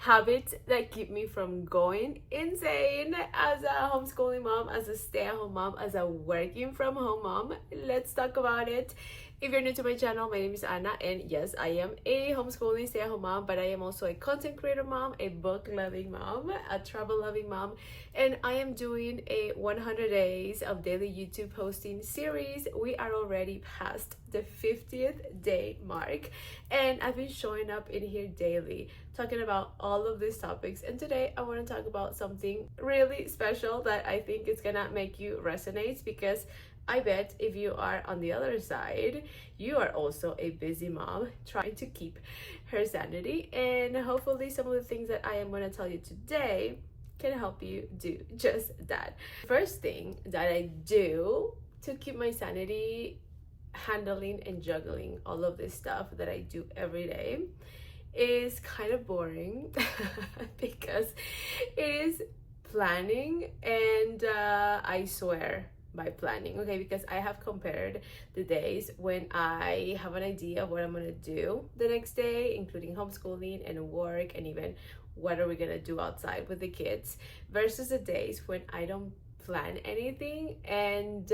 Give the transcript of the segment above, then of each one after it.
habits that keep me from going insane as a homeschooling mom, as a stay-at-home mom, as a working from home mom. Let's talk about it. If you're new to my channel, my name is Anna, and yes, I am a homeschooling stay-at-home mom, but I am also a content creator mom, a book-loving mom, a travel-loving mom, and I am doing a 100 days of daily YouTube posting series. We are already past the 50th day mark, and I've been showing up in here daily talking about all of these topics. And today I want to talk about something really special that I think is gonna make you resonate, because I bet if you are on the other side, you are also a busy mom trying to keep her sanity. And hopefully some of the things that I am going to tell you today can help you do just that. First thing that I do to keep my sanity, handling and juggling all of this stuff that I do every day, is kind of boring because it is planning, and I swear by planning, okay? Because I have compared the days when I have an idea of what I'm gonna do the next day, including homeschooling and work, and even what are we gonna do outside with the kids, versus the days when I don't plan anything, and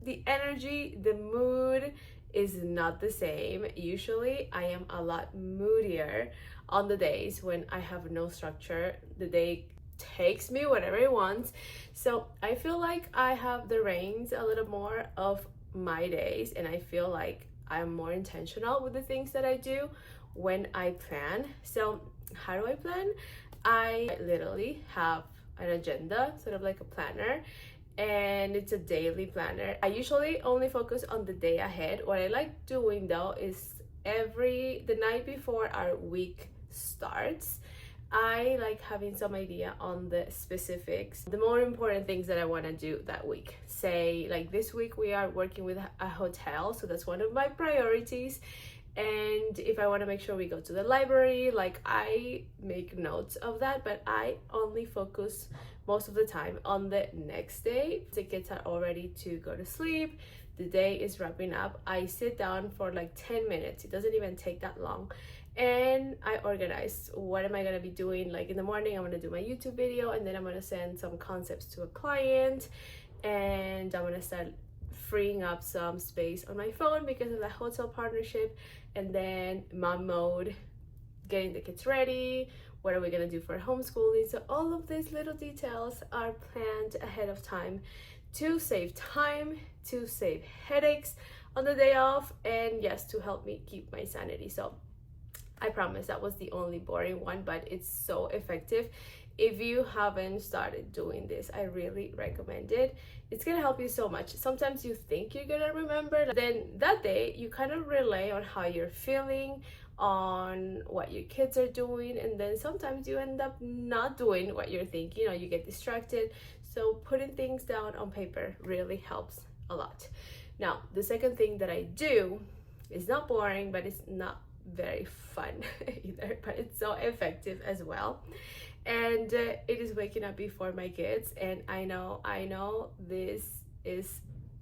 the energy, the mood is not the same. Usually I am a lot moodier on the days when I have no structure. The day takes me whatever it wants. So I feel like I have the reins a little more of my days, and I feel like I'm more intentional with the things that I do when I plan. So how do I plan? I literally have an agenda, sort of like a planner, and it's a daily planner. I usually only focus on the day ahead. What I like doing though is the night before our week starts, I like having some idea on the specifics, the more important things that I want to do that week. Say like this week we are working with a hotel, so that's one of my priorities. And if I want to make sure we go to the library, like I make notes of that, but I only focus most of the time on the next day. The kids are all ready to go to sleep, the day is wrapping up, I sit down for like 10 minutes, it doesn't even take that long, and I organize what am I going to be doing. Like in the morning I'm going to do my YouTube video, and then I'm going to send some concepts to a client, and I'm going to start freeing up some space on my phone because of the hotel partnership. And then mom mode, getting the kids ready, what are we going to do for homeschooling. So all of these little details are planned ahead of time to save time, to save headaches on the day off, and yes, to help me keep my sanity. So I promise that was the only boring one, but it's so effective. If you haven't started doing this, I really recommend it. It's gonna help you so much. Sometimes you think you're gonna remember, then that day you kind of rely on how you're feeling, on what your kids are doing, and then sometimes you end up not doing what you're thinking, you get distracted. So putting things down on paper really helps a lot. Now, the second thing that I do is not boring, but it's not very fun either, but it's so effective as well. And it is waking up before my kids. And I know this is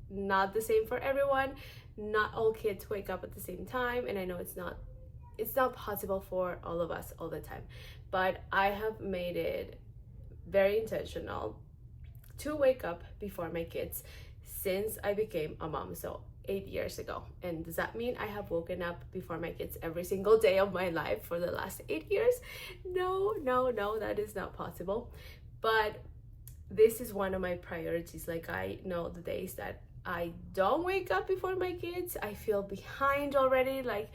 not the same for everyone. Not all kids wake up at the same time, and I know it's not possible for all of us all the time, but I have made it very intentional to wake up before my kids since I became a mom, so 8 years ago. And does that mean I have woken up before my kids every single day of my life for the last 8 years? No, that is not possible. But this is one of my priorities. Like, I know the days that I don't wake up before my kids, I feel behind already. Like,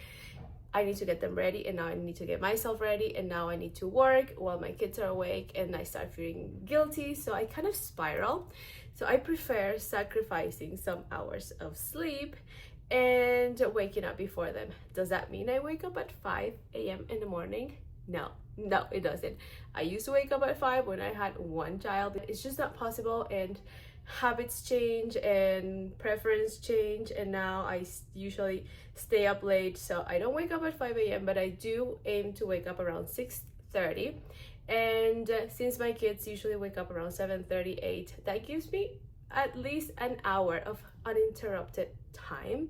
I need to get them ready, and now I need to get myself ready, and now I need to work while my kids are awake, and I start feeling guilty. So I kind of spiral. So I prefer sacrificing some hours of sleep and waking up before them. Does that mean I wake up at 5 a.m. in the morning? No, it doesn't. I used to wake up at 5 when I had one child. It's just not possible, and habits change and preference change, and now I usually stay up late. So I don't wake up at 5 a.m., but I do aim to wake up around 6:30. And since my kids usually wake up around 7:30, 8, that gives me at least an hour of uninterrupted time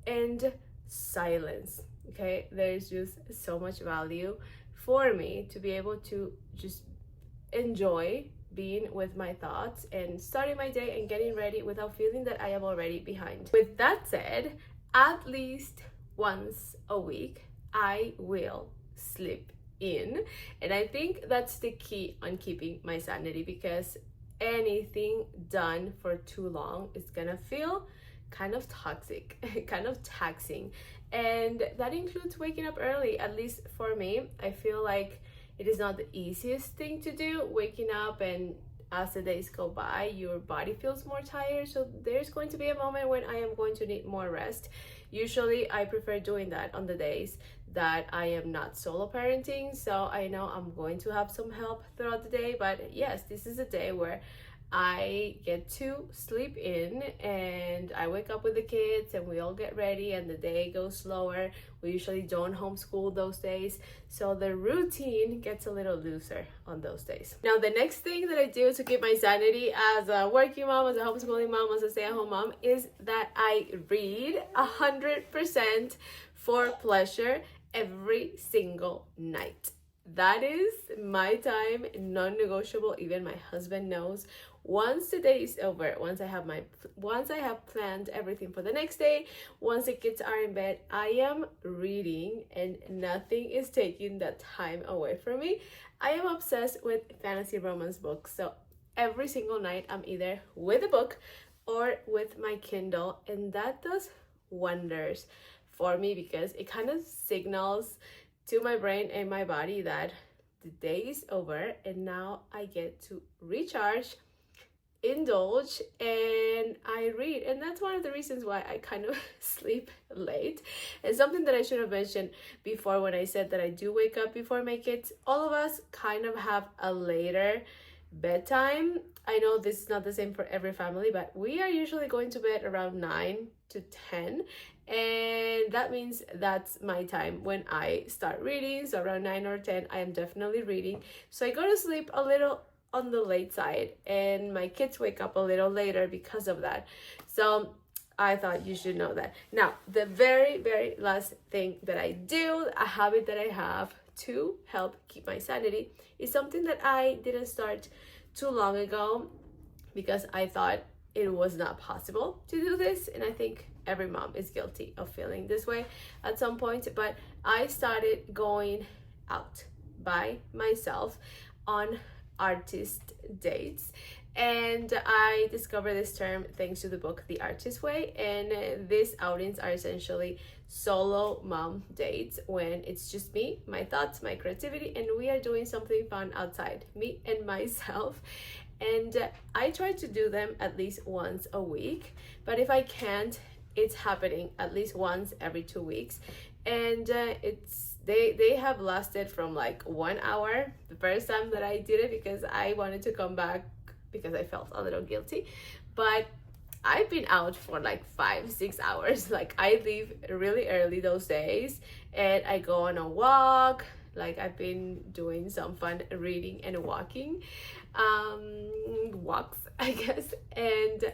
and silence. Okay, there's just so much value for me to be able to just enjoy being with my thoughts and starting my day and getting ready without feeling that I am already behind. With that said, at least once a week, I will sleep in. And I think that's the key on keeping my sanity, because anything done for too long is gonna feel kind of toxic, kind of taxing. And that includes waking up early. At least for me, I feel like it is not the easiest thing to do, waking up, and as the days go by, your body feels more tired. So there's going to be a moment when I am going to need more rest. Usually I prefer doing that on the days that I am not solo parenting, so I know I'm going to have some help throughout the day. But yes, this is a day where I get to sleep in and I wake up with the kids and we all get ready and the day goes slower. We usually don't homeschool those days, so the routine gets a little looser on those days. Now, the next thing that I do to keep my sanity as a working mom, as a homeschooling mom, as a stay-at-home mom, is that I read 100% for pleasure every single night. That is my time, non-negotiable. Even my husband knows. Once the day is over, once I have planned everything for the next day, once the kids are in bed, I am reading and nothing is taking that time away from me. I am obsessed with fantasy romance books. So every single night I'm either with a book or with my Kindle, and that does wonders for me because it kind of signals to my brain and my body that the day is over and now I get to recharge, indulge, and I read. And that's one of the reasons why I kind of sleep late. And something that I should have mentioned before when I said that I do wake up before my kids, all of us kind of have a later bedtime. I know this is not the same for every family, but we are usually going to bed around 9 to 10, and that means that's my time when I start reading. So around 9 or 10 I am definitely reading, so I go to sleep a little on the late side and my kids wake up a little later because of that. So I thought you should know that. Now, the very last thing that I do, a habit that I have to help keep my sanity, is something that I didn't start too long ago because I thought it was not possible to do this, and I think every mom is guilty of feeling this way at some point. But I started going out by myself on artist dates, and I discovered this term thanks to the book The Artist Way. And these outings are essentially solo mom dates when it's just me, my thoughts, my creativity, and we are doing something fun outside, me and myself. And I try to do them at least once a week, but if I can't, it's happening at least once every 2 weeks. And they have lasted from like 1 hour the first time that I did it because I wanted to come back because I felt a little guilty, but I've been out for like 5-6 hours. Like I leave really early those days and I go on a walk. Like I've been doing some fun reading and walking walks, I guess, and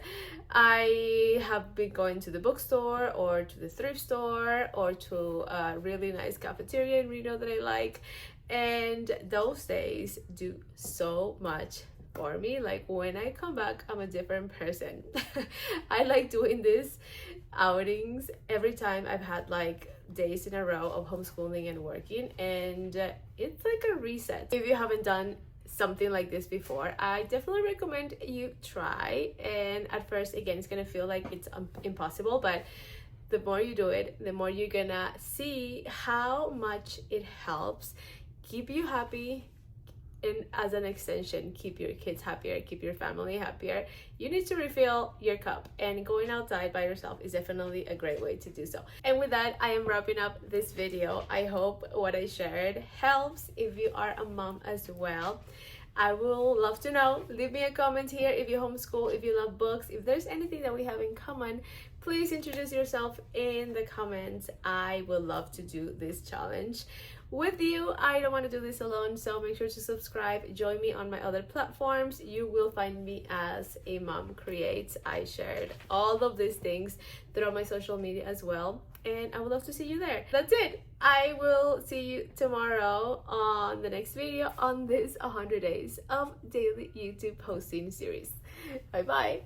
I have been going to the bookstore or to the thrift store or to a really nice cafeteria in Reno that I like, and those days do so much for me. Like when I come back, I'm a different person. I like doing these outings every time I've had like days in a row of homeschooling and working, and it's like a reset. If you haven't done something like this before, I definitely recommend you try. And at first, again, it's gonna feel like it's impossible, but the more you do it, the more you're gonna see how much it helps keep you happy, and as an extension, keep your kids happier, keep your family happier. You need to refill your cup, and going outside by yourself is definitely a great way to do so. And with that, I am wrapping up this video. I hope what I shared helps if you are a mom as well. I will love to know. Leave me a comment here if you homeschool, if you love books, if there's anything that we have in common. Please introduce yourself in the comments. I would love to do this challenge with you. I don't want to do this alone, so make sure to subscribe. Join me on my other platforms. You will find me as A Mom Creates. I shared all of these things throughout my social media as well, and I would love to see you there. That's it. I will see you tomorrow on the next video on this 100 days of daily YouTube posting series. Bye bye.